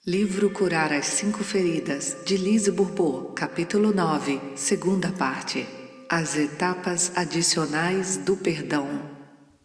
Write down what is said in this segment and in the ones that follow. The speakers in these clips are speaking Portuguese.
Livro Curar as 5 Feridas, de Lise Bourbeau, capítulo 9, segunda parte. As etapas adicionais do perdão.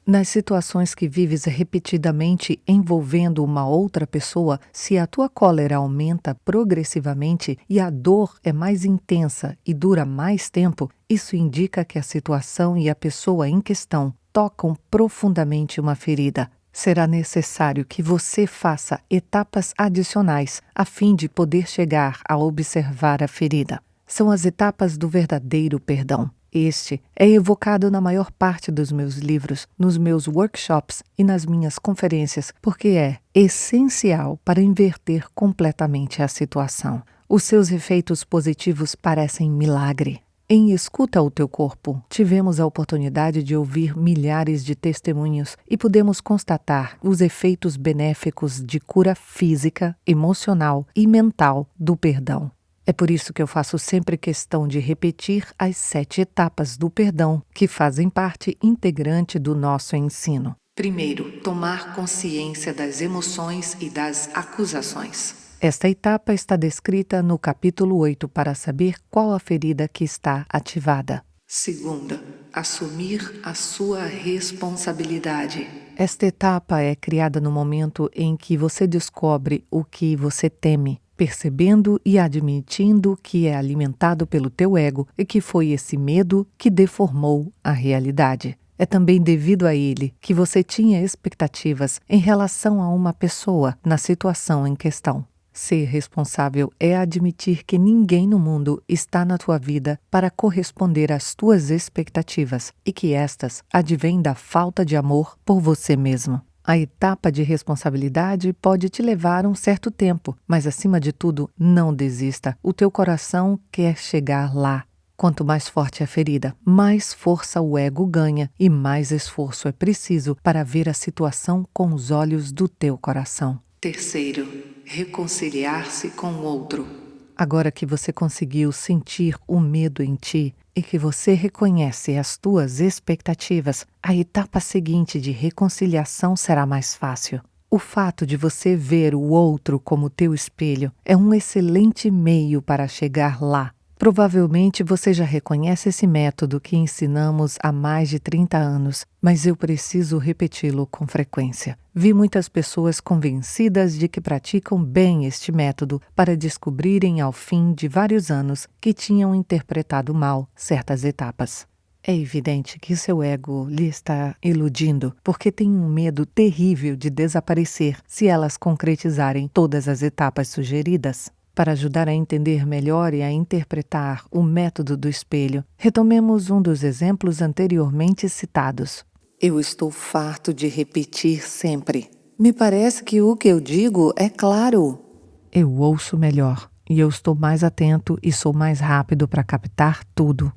Nas situações que vives repetidamente envolvendo uma outra pessoa, se a tua cólera aumenta progressivamente e a dor é mais intensa e dura mais tempo, isso indica que a situação e a pessoa em questão tocam profundamente uma ferida. Será necessário que você faça etapas adicionais a fim de poder chegar a observar a ferida. São as etapas do verdadeiro perdão. Este é evocado na maior parte dos meus livros, nos meus workshops e nas minhas conferências, porque é essencial para inverter completamente a situação. Os seus efeitos positivos parecem milagre. Em Escuta o Teu Corpo, tivemos a oportunidade de ouvir milhares de testemunhos e pudemos constatar os efeitos benéficos de cura física, emocional e mental do perdão. É por isso que eu faço sempre questão de repetir as 7 etapas do perdão, que fazem parte integrante do nosso ensino. Primeiro, tomar consciência das emoções e das acusações. Esta etapa está descrita no capítulo 8 para saber qual a ferida que está ativada. Segunda, assumir a sua responsabilidade. Esta etapa é criada no momento em que você descobre o que você teme, percebendo e admitindo que é alimentado pelo teu ego e que foi esse medo que deformou a realidade. É também devido a ele que você tinha expectativas em relação a uma pessoa na situação em questão. Ser responsável é admitir que ninguém no mundo está na tua vida para corresponder às tuas expectativas e que estas advêm da falta de amor por você mesmo. A etapa de responsabilidade pode te levar um certo tempo, mas acima de tudo, não desista. O teu coração quer chegar lá. Quanto mais forte a ferida, mais força o ego ganha e mais esforço é preciso para ver a situação com os olhos do teu coração. Terceiro, reconciliar-se com o outro. Agora que você conseguiu sentir o medo em ti e que você reconhece as tuas expectativas, a etapa seguinte de reconciliação será mais fácil. O fato de você ver o outro como teu espelho é um excelente meio para chegar lá. Provavelmente você já reconhece esse método que ensinamos há mais de 30 anos, mas eu preciso repeti-lo com frequência. Vi muitas pessoas convencidas de que praticam bem este método para descobrirem ao fim de vários anos que tinham interpretado mal certas etapas. É evidente que seu ego lhe está iludindo, porque tem um medo terrível de desaparecer se elas concretizarem todas as etapas sugeridas. Para ajudar a entender melhor e a interpretar o método do espelho, retomemos um dos exemplos anteriormente citados. Eu estou farto de repetir sempre. Me parece que o que eu digo é claro. Eu ouço melhor e eu estou mais atento e sou mais rápido para captar tudo.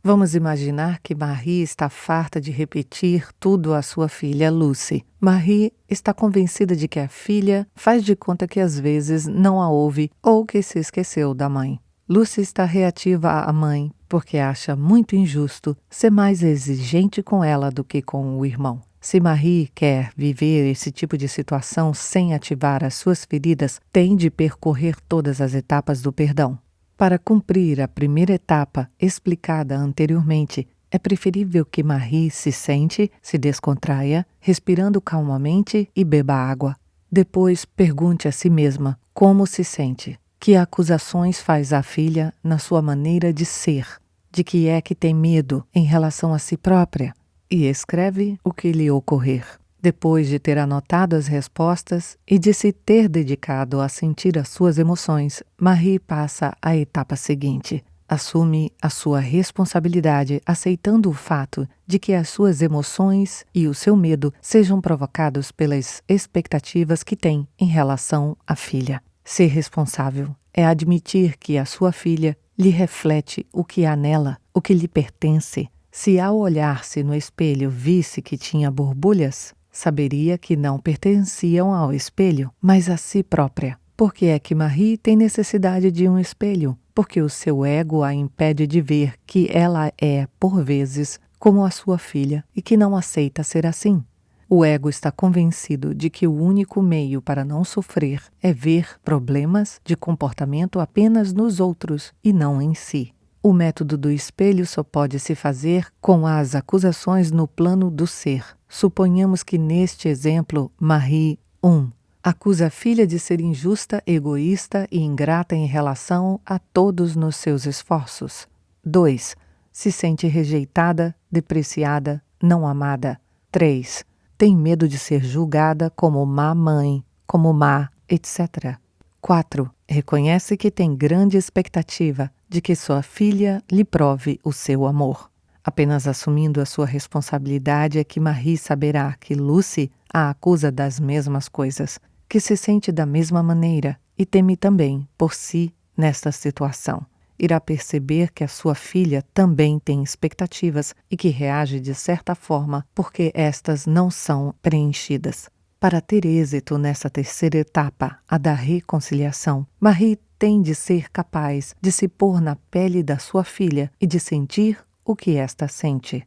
Vamos imaginar que Marie está farta de repetir tudo à sua filha Lucy. Marie está convencida de que a filha faz de conta que às vezes não a ouve ou que se esqueceu da mãe. Lucy está reativa à mãe porque acha muito injusto ser mais exigente com ela do que com o irmão. Se Marie quer viver esse tipo de situação sem ativar as suas feridas, tem de percorrer todas as etapas do perdão. Para cumprir a primeira etapa explicada anteriormente, é preferível que Marie se sente, se descontraia, respirando calmamente e beba água. Depois pergunte a si mesma como se sente, que acusações faz a filha na sua maneira de ser, de que é que tem medo em relação a si própria, e escreve o que lhe ocorrer. Depois de ter anotado as respostas e de se ter dedicado a sentir as suas emoções, Marie passa à etapa seguinte. Assume a sua responsabilidade, aceitando o fato de que as suas emoções e o seu medo sejam provocados pelas expectativas que tem em relação à filha. Ser responsável é admitir que a sua filha lhe reflete o que há nela, o que lhe pertence. Se ao olhar-se no espelho visse que tinha borbulhas, saberia que não pertenciam ao espelho, mas a si própria. Por que é que Marie tem necessidade de um espelho? Porque o seu ego a impede de ver que ela é, por vezes, como a sua filha e que não aceita ser assim. O ego está convencido de que o único meio para não sofrer é ver problemas de comportamento apenas nos outros e não em si. O método do espelho só pode se fazer com as acusações no plano do ser. Suponhamos que neste exemplo, Marie 1. Acusa a filha de ser injusta, egoísta e ingrata em relação a todos nos seus esforços. 2. Se sente rejeitada, depreciada, não amada. 3. Tem medo de ser julgada como má mãe, como má, etc. 4. Reconhece que tem grande expectativa de que sua filha lhe prove o seu amor. Apenas assumindo a sua responsabilidade é que Marie saberá que Lucy a acusa das mesmas coisas, que se sente da mesma maneira e teme também por si nesta situação. Irá perceber que a sua filha também tem expectativas e que reage de certa forma porque estas não são preenchidas. Para ter êxito nessa terceira etapa, a da reconciliação, Marie tem de ser capaz de se pôr na pele da sua filha e de sentir o que esta sente.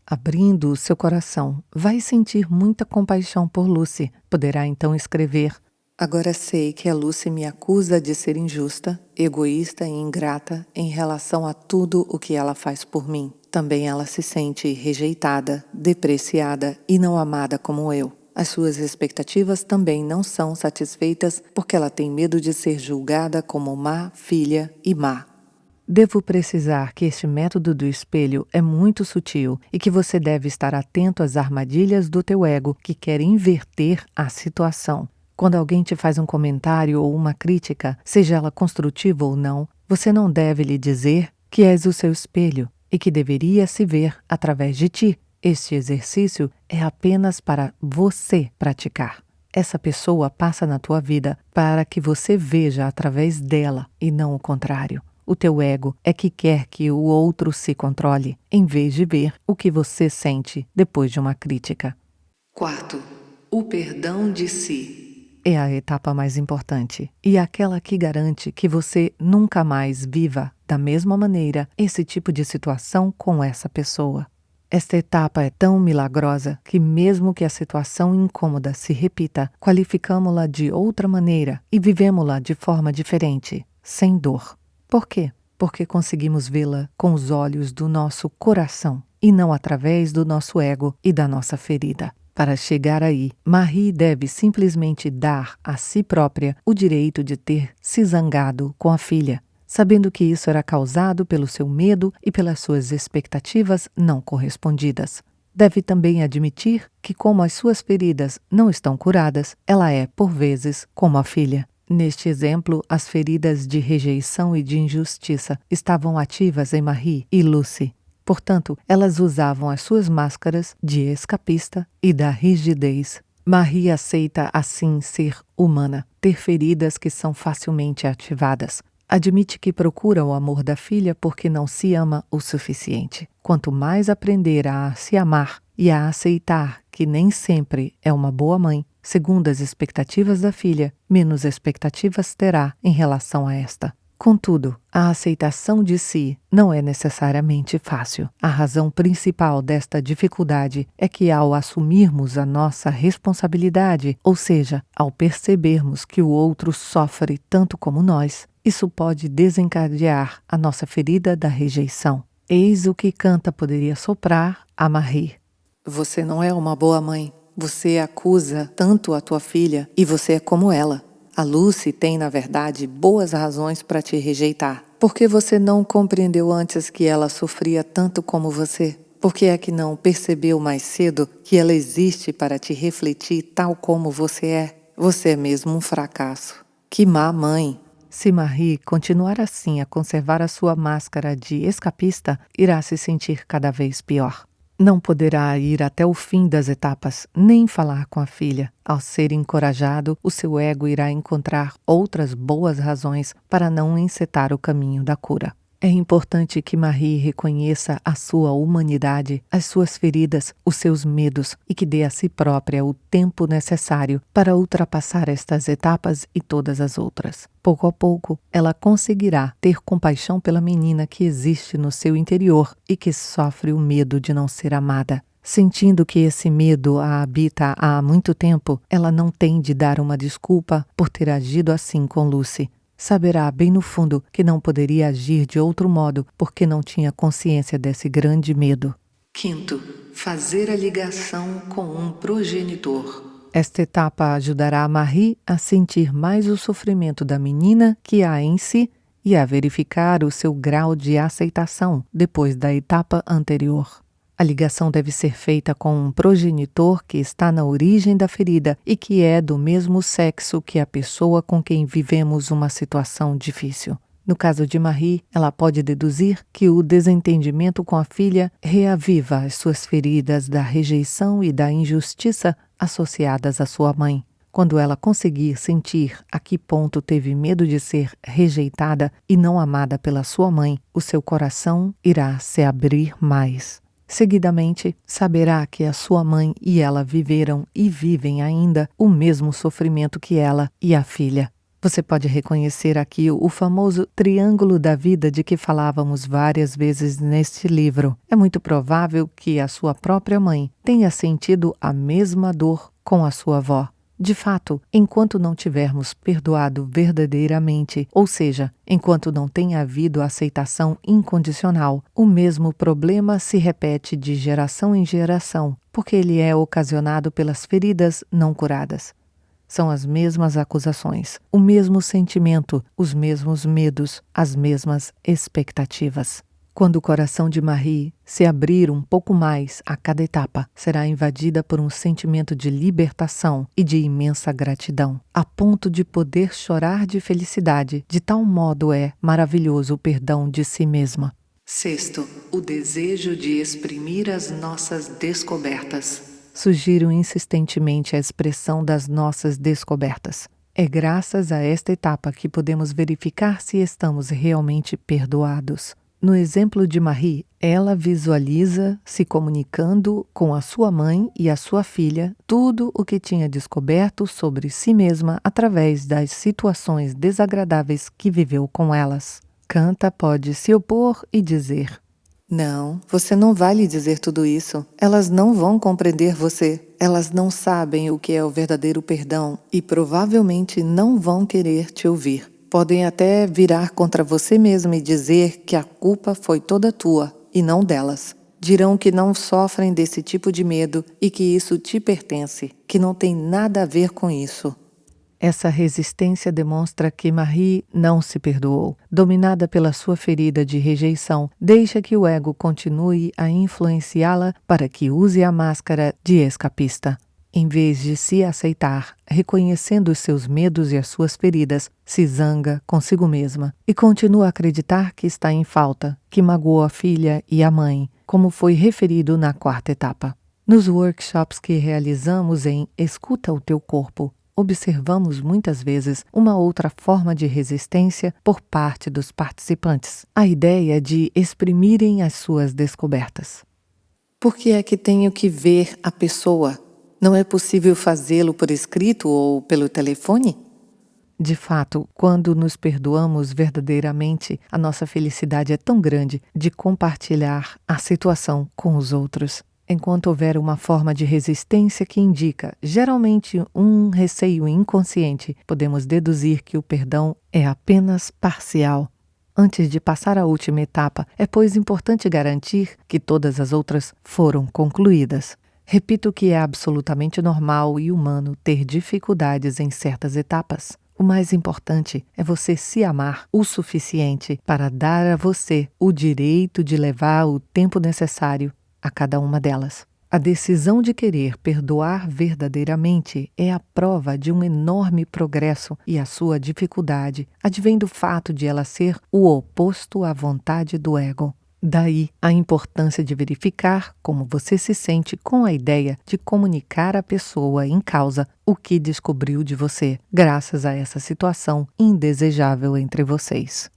Abrindo o seu coração, vai sentir muita compaixão por Lucy. Poderá então escrever: agora sei que a Lucy me acusa de ser injusta, egoísta e ingrata em relação a tudo o que ela faz por mim. Também ela se sente rejeitada, depreciada e não amada como eu. As suas expectativas também não são satisfeitas porque ela tem medo de ser julgada como má filha e má. Devo precisar que este método do espelho é muito sutil e que você deve estar atento às armadilhas do teu ego que quer inverter a situação. Quando alguém te faz um comentário ou uma crítica, seja ela construtiva ou não, você não deve lhe dizer que és o seu espelho e que deveria se ver através de ti. Este exercício é apenas para você praticar. Essa pessoa passa na tua vida para que você veja através dela e não o contrário. O teu ego é que quer que o outro se controle, em vez de ver o que você sente depois de uma crítica. 4. O perdão de si. É a etapa mais importante e aquela que garante que você nunca mais viva da mesma maneira esse tipo de situação com essa pessoa. Esta etapa é tão milagrosa que mesmo que a situação incômoda se repita, qualificamo-la de outra maneira e vivemo-la de forma diferente, sem dor. Por quê? Porque conseguimos vê-la com os olhos do nosso coração e não através do nosso ego e da nossa ferida. Para chegar aí, Marie deve simplesmente dar a si própria o direito de ter se zangado com a filha, sabendo que isso era causado pelo seu medo e pelas suas expectativas não correspondidas. Deve também admitir que, como as suas feridas não estão curadas, ela é, por vezes, como a filha. Neste exemplo, as feridas de rejeição e de injustiça estavam ativas em Marie e Lucy. Portanto, elas usavam as suas máscaras de escapista e da rigidez. Marie aceita assim ser humana, ter feridas que são facilmente ativadas. Admite que procura o amor da filha porque não se ama o suficiente. Quanto mais aprender a se amar e a aceitar que nem sempre é uma boa mãe, segundo as expectativas da filha, menos expectativas terá em relação a esta. Contudo, a aceitação de si não é necessariamente fácil. A razão principal desta dificuldade é que, ao assumirmos a nossa responsabilidade, ou seja, ao percebermos que o outro sofre tanto como nós, isso pode desencadear a nossa ferida da rejeição. Eis o que Canta poderia soprar a Marie. Você não é uma boa mãe. Você acusa tanto a tua filha e você é como ela. A Lucy tem, na verdade, boas razões para te rejeitar. Por que você não compreendeu antes que ela sofria tanto como você? Por que é que não percebeu mais cedo que ela existe para te refletir tal como você é? Você é mesmo um fracasso. Que má mãe! Se Marie continuar assim a conservar a sua máscara de escapista, irá se sentir cada vez pior. Não poderá ir até o fim das etapas, nem falar com a filha. Ao ser encorajado, o seu ego irá encontrar outras boas razões para não encetar o caminho da cura. É importante que Marie reconheça a sua humanidade, as suas feridas, os seus medos e que dê a si própria o tempo necessário para ultrapassar estas etapas e todas as outras. Pouco a pouco, ela conseguirá ter compaixão pela menina que existe no seu interior e que sofre o medo de não ser amada. Sentindo que esse medo a habita há muito tempo, ela não tem de dar uma desculpa por ter agido assim com Lucy. Saberá bem no fundo que não poderia agir de outro modo porque não tinha consciência desse grande medo. Quinto, fazer a ligação com um progenitor. Esta etapa ajudará a Marie a sentir mais o sofrimento da menina que há em si e a verificar o seu grau de aceitação depois da etapa anterior. A ligação deve ser feita com um progenitor que está na origem da ferida e que é do mesmo sexo que a pessoa com quem vivemos uma situação difícil. No caso de Marie, ela pode deduzir que o desentendimento com a filha reaviva as suas feridas da rejeição e da injustiça associadas à sua mãe. Quando ela conseguir sentir a que ponto teve medo de ser rejeitada e não amada pela sua mãe, o seu coração irá se abrir mais. Seguidamente, saberá que a sua mãe e ela viveram e vivem ainda o mesmo sofrimento que ela e a filha. Você pode reconhecer aqui o famoso triângulo da vida de que falávamos várias vezes neste livro. É muito provável que a sua própria mãe tenha sentido a mesma dor com a sua avó. De fato, enquanto não tivermos perdoado verdadeiramente, ou seja, enquanto não tenha havido aceitação incondicional, o mesmo problema se repete de geração em geração, porque ele é ocasionado pelas feridas não curadas. São as mesmas acusações, o mesmo sentimento, os mesmos medos, as mesmas expectativas. Quando o coração de Marie se abrir um pouco mais a cada etapa, será invadida por um sentimento de libertação e de imensa gratidão, a ponto de poder chorar de felicidade. De tal modo é maravilhoso o perdão de si mesma. Sexto, o desejo de exprimir as nossas descobertas. Sugiro insistentemente a expressão das nossas descobertas. É graças a esta etapa que podemos verificar se estamos realmente perdoados. No exemplo de Marie, ela visualiza se comunicando com a sua mãe e a sua filha tudo o que tinha descoberto sobre si mesma através das situações desagradáveis que viveu com elas. Canta pode se opor e dizer: Não, você não vai lhe dizer tudo isso. Elas não vão compreender você. Elas não sabem o que é o verdadeiro perdão e provavelmente não vão querer te ouvir. Podem até virar contra você mesma e dizer que a culpa foi toda tua e não delas. Dirão que não sofrem desse tipo de medo e que isso te pertence, que não tem nada a ver com isso. Essa resistência demonstra que Marie não se perdoou. Dominada pela sua ferida de rejeição, deixa que o ego continue a influenciá-la para que use a máscara de escapista. Em vez de se aceitar, reconhecendo os seus medos e as suas feridas, se zanga consigo mesma e continua a acreditar que está em falta, que magoou a filha e a mãe, como foi referido na quarta etapa. Nos workshops que realizamos em Escuta o Teu Corpo, observamos muitas vezes uma outra forma de resistência por parte dos participantes, a ideia de exprimirem as suas descobertas. Por que é que tenho que ver a pessoa? Não é possível fazê-lo por escrito ou pelo telefone? De fato, quando nos perdoamos verdadeiramente, a nossa felicidade é tão grande de compartilhar a situação com os outros. Enquanto houver uma forma de resistência que indica, geralmente, um receio inconsciente, podemos deduzir que o perdão é apenas parcial. Antes de passar à última etapa, é, pois, importante garantir que todas as outras foram concluídas. Repito que é absolutamente normal e humano ter dificuldades em certas etapas. O mais importante é você se amar o suficiente para dar a você o direito de levar o tempo necessário a cada uma delas. A decisão de querer perdoar verdadeiramente é a prova de um enorme progresso e a sua dificuldade advém do fato de ela ser o oposto à vontade do ego. Daí a importância de verificar como você se sente com a ideia de comunicar à pessoa em causa o que descobriu de você, graças a essa situação indesejável entre vocês.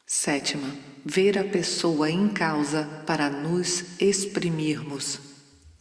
Sétima, ver a pessoa em causa para nos exprimirmos.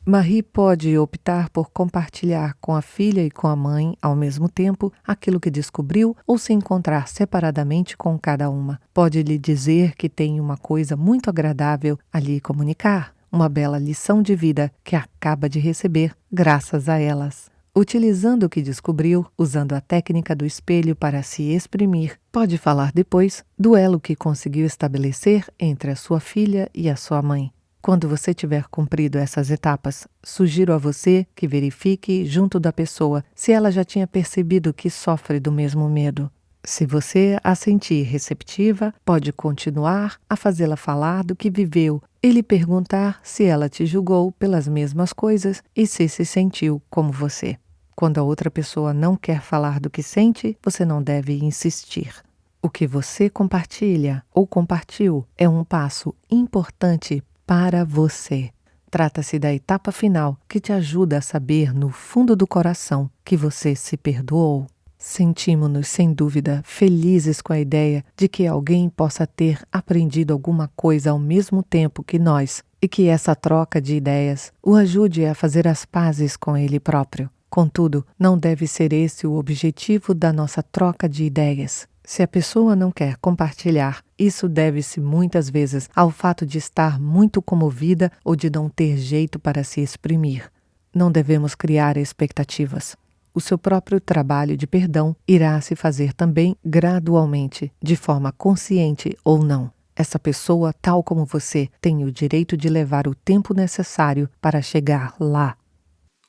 Marie pode optar por compartilhar com a filha e com a mãe, ao mesmo tempo, aquilo que descobriu ou se encontrar separadamente com cada uma. Pode lhe dizer que tem uma coisa muito agradável a lhe comunicar, uma bela lição de vida que acaba de receber graças a elas. Utilizando o que descobriu, usando a técnica do espelho para se exprimir, pode falar depois do elo que conseguiu estabelecer entre a sua filha e a sua mãe. Quando você tiver cumprido essas etapas, sugiro a você que verifique junto da pessoa se ela já tinha percebido que sofre do mesmo medo. Se você a sentir receptiva, pode continuar a fazê-la falar do que viveu e lhe perguntar se ela te julgou pelas mesmas coisas e se sentiu como você. Quando a outra pessoa não quer falar do que sente, você não deve insistir. O que você compartilha ou compartilhou é um passo importante para você. Trata-se da etapa final que te ajuda a saber no fundo do coração que você se perdoou. Sentimos-nos, sem dúvida, felizes com a ideia de que alguém possa ter aprendido alguma coisa ao mesmo tempo que nós e que essa troca de ideias o ajude a fazer as pazes com ele próprio. Contudo, não deve ser esse o objetivo da nossa troca de ideias. Se a pessoa não quer compartilhar, isso deve-se muitas vezes ao fato de estar muito comovida ou de não ter jeito para se exprimir. Não devemos criar expectativas. O seu próprio trabalho de perdão irá se fazer também gradualmente, de forma consciente ou não. Essa pessoa, tal como você, tem o direito de levar o tempo necessário para chegar lá.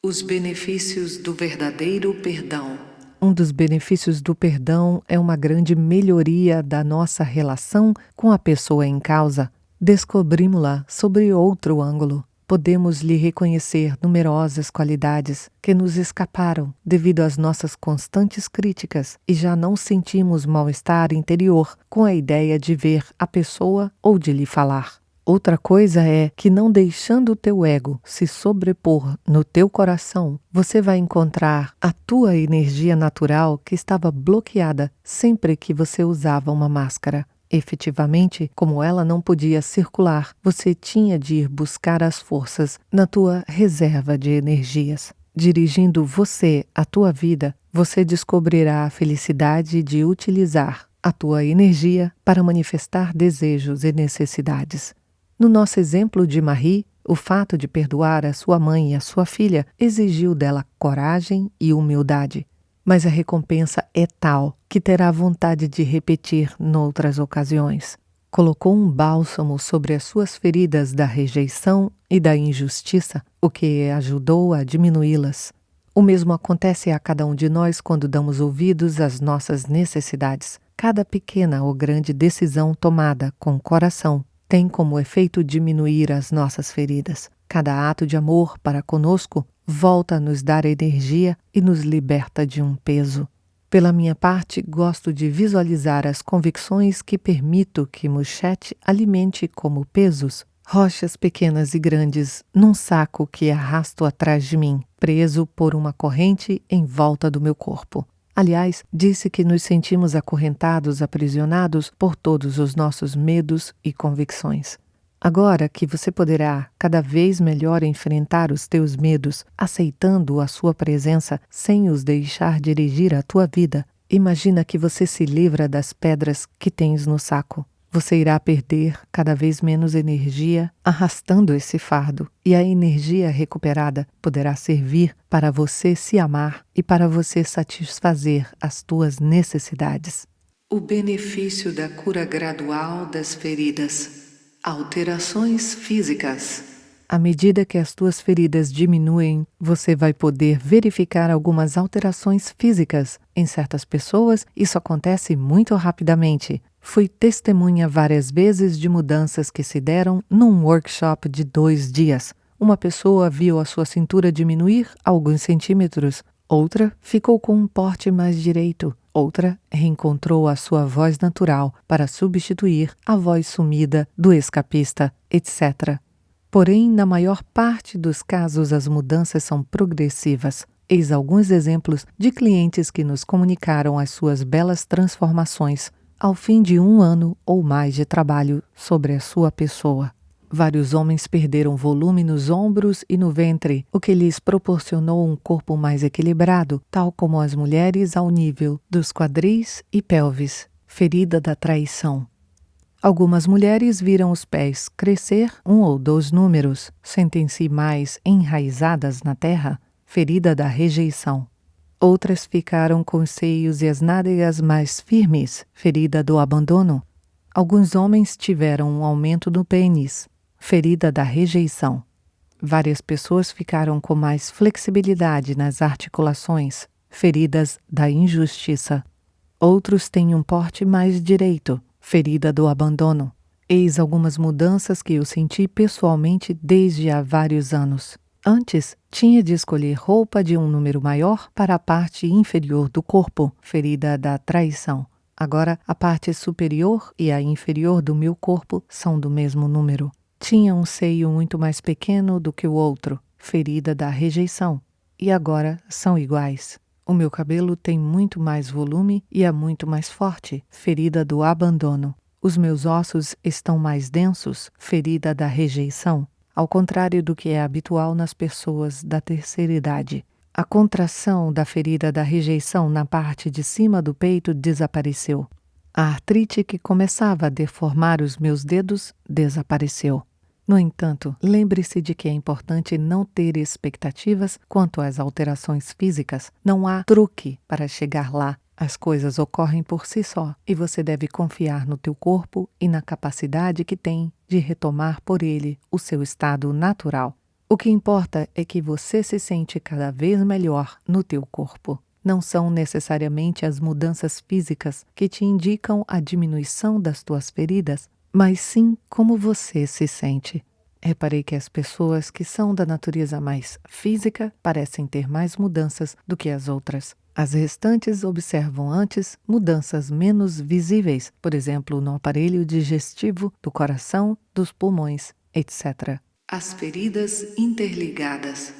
Os benefícios do verdadeiro perdão. Um dos benefícios do perdão é uma grande melhoria da nossa relação com a pessoa em causa. Descobrimos-la sobre outro ângulo. Podemos lhe reconhecer numerosas qualidades que nos escaparam devido às nossas constantes críticas e já não sentimos mal-estar interior com a ideia de ver a pessoa ou de lhe falar. Outra coisa é que, não deixando o teu ego se sobrepor no teu coração, você vai encontrar a tua energia natural que estava bloqueada sempre que você usava uma máscara. Efetivamente, como ela não podia circular, você tinha de ir buscar as forças na tua reserva de energias. Dirigindo você a tua vida, você descobrirá a felicidade de utilizar a tua energia para manifestar desejos e necessidades. No nosso exemplo de Marie, o fato de perdoar a sua mãe e a sua filha exigiu dela coragem e humildade. Mas a recompensa é tal que terá vontade de repetir noutras ocasiões. Colocou um bálsamo sobre as suas feridas da rejeição e da injustiça, o que ajudou a diminuí-las. O mesmo acontece a cada um de nós quando damos ouvidos às nossas necessidades. Cada pequena ou grande decisão tomada com o coração tem como efeito diminuir as nossas feridas. Cada ato de amor para conosco volta a nos dar energia e nos liberta de um peso. Pela minha parte, gosto de visualizar as convicções que permito que Mushete alimente como pesos, rochas pequenas e grandes num saco que arrasto atrás de mim, preso por uma corrente em volta do meu corpo. Aliás, disse que nos sentimos acorrentados, aprisionados por todos os nossos medos e convicções. Agora que você poderá cada vez melhor enfrentar os teus medos, aceitando a sua presença sem os deixar dirigir a tua vida, imagina que você se livra das pedras que tens no saco. Você irá perder cada vez menos energia arrastando esse fardo, e a energia recuperada poderá servir para você se amar e para você satisfazer as tuas necessidades. O benefício da cura gradual das feridas. Alterações físicas. À medida que as tuas feridas diminuem, você vai poder verificar algumas alterações físicas. Em certas pessoas, isso acontece muito rapidamente. Fui testemunha várias vezes de mudanças que se deram num workshop de 2 dias. Uma pessoa viu a sua cintura diminuir alguns centímetros. Outra ficou com um porte mais direito. Outra reencontrou a sua voz natural para substituir a voz sumida do escapista, etc. Porém, na maior parte dos casos, as mudanças são progressivas. Eis alguns exemplos de clientes que nos comunicaram as suas belas transformações ao fim de 1 ano ou mais de trabalho sobre a sua pessoa. Vários homens perderam volume nos ombros e no ventre, o que lhes proporcionou um corpo mais equilibrado, tal como as mulheres ao nível dos quadris e pelvis, ferida da traição. Algumas mulheres viram os pés crescer 1 ou 2 números, sentem-se mais enraizadas na terra, ferida da rejeição. Outras ficaram com os seios e as nádegas mais firmes, ferida do abandono. Alguns homens tiveram um aumento no pênis, ferida da rejeição. Várias pessoas ficaram com mais flexibilidade nas articulações, feridas da injustiça. Outros têm um porte mais direito, ferida do abandono. Eis algumas mudanças que eu senti pessoalmente desde há vários anos. Antes, tinha de escolher roupa de um número maior para a parte inferior do corpo, ferida da traição. Agora, a parte superior e a inferior do meu corpo são do mesmo número. Tinha um seio muito mais pequeno do que o outro, ferida da rejeição, e agora são iguais. O meu cabelo tem muito mais volume e é muito mais forte, ferida do abandono. Os meus ossos estão mais densos, ferida da rejeição, ao contrário do que é habitual nas pessoas da terceira idade. A contração da ferida da rejeição na parte de cima do peito desapareceu. A artrite que começava a deformar os meus dedos desapareceu. No entanto, lembre-se de que é importante não ter expectativas quanto às alterações físicas. Não há truque para chegar lá. As coisas ocorrem por si só e você deve confiar no teu corpo e na capacidade que tem de retomar por ele o seu estado natural. O que importa é que você se sente cada vez melhor no teu corpo. Não são necessariamente as mudanças físicas que te indicam a diminuição das tuas feridas, mas sim como você se sente. Reparei que as pessoas que são da natureza mais física parecem ter mais mudanças do que as outras. As restantes observam antes mudanças menos visíveis, por exemplo, no aparelho digestivo, do coração, dos pulmões, etc. As feridas interligadas.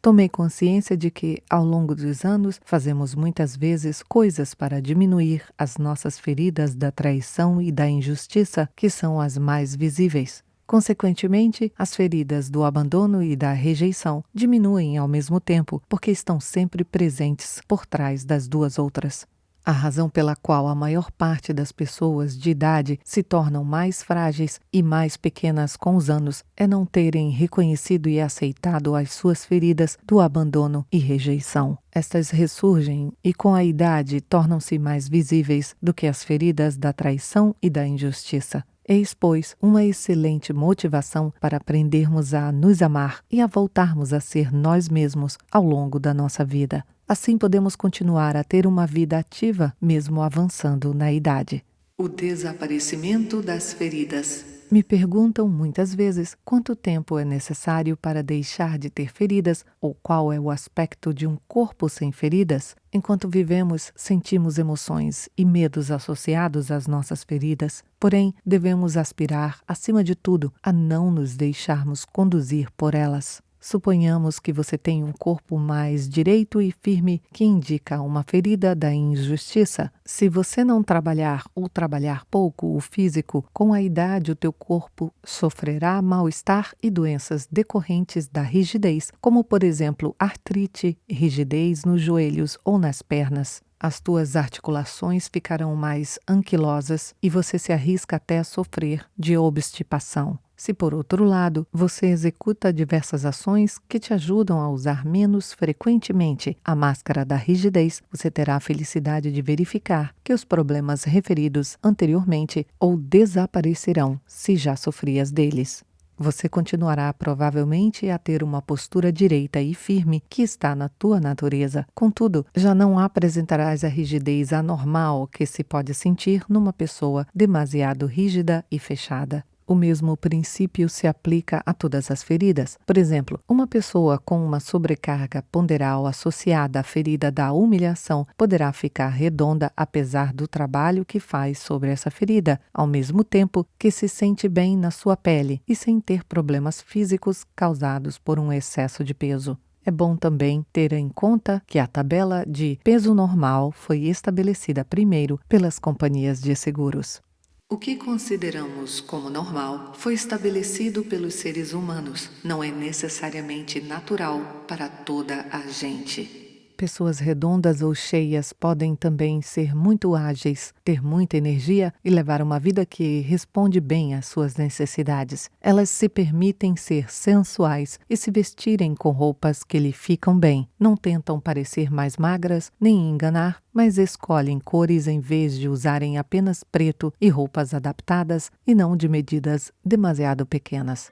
Tomei consciência de que, ao longo dos anos, fazemos muitas vezes coisas para diminuir as nossas feridas da traição e da injustiça, que são as mais visíveis. Consequentemente, as feridas do abandono e da rejeição diminuem ao mesmo tempo, porque estão sempre presentes por trás das duas outras. A razão pela qual a maior parte das pessoas de idade se tornam mais frágeis e mais pequenas com os anos é não terem reconhecido e aceitado as suas feridas do abandono e rejeição. Estas ressurgem e com a idade tornam-se mais visíveis do que as feridas da traição e da injustiça. Eis, pois, uma excelente motivação para aprendermos a nos amar e a voltarmos a ser nós mesmos ao longo da nossa vida. Assim podemos continuar a ter uma vida ativa, mesmo avançando na idade. O desaparecimento das feridas. Me perguntam muitas vezes quanto tempo é necessário para deixar de ter feridas ou qual é o aspecto de um corpo sem feridas. Enquanto vivemos, sentimos emoções e medos associados às nossas feridas. Porém, devemos aspirar, acima de tudo, a não nos deixarmos conduzir por elas. Suponhamos que você tem um corpo mais direito e firme que indica uma ferida da injustiça. Se você não trabalhar ou trabalhar pouco o físico, com a idade o teu corpo sofrerá mal-estar e doenças decorrentes da rigidez, como por exemplo artrite, rigidez nos joelhos ou nas pernas. As tuas articulações ficarão mais anquilosas e você se arrisca até a sofrer de obstipação. Se, por outro lado, você executa diversas ações que te ajudam a usar menos frequentemente a máscara da rigidez, você terá a felicidade de verificar que os problemas referidos anteriormente ou desaparecerão se já sofrias deles. Você continuará provavelmente a ter uma postura direita e firme que está na tua natureza. Contudo, já não apresentarás a rigidez anormal que se pode sentir numa pessoa demasiado rígida e fechada. O mesmo princípio se aplica a todas as feridas. Por exemplo, uma pessoa com uma sobrecarga ponderal associada à ferida da humilhação poderá ficar redonda apesar do trabalho que faz sobre essa ferida, ao mesmo tempo que se sente bem na sua pele e sem ter problemas físicos causados por um excesso de peso. É bom também ter em conta que a tabela de peso normal foi estabelecida primeiro pelas companhias de seguros. O que consideramos como normal foi estabelecido pelos seres humanos, não é necessariamente natural para toda a gente. Pessoas redondas ou cheias podem também ser muito ágeis, ter muita energia e levar uma vida que responde bem às suas necessidades. Elas se permitem ser sensuais e se vestirem com roupas que lhe ficam bem. Não tentam parecer mais magras nem enganar, mas escolhem cores em vez de usarem apenas preto e roupas adaptadas e não de medidas demasiado pequenas.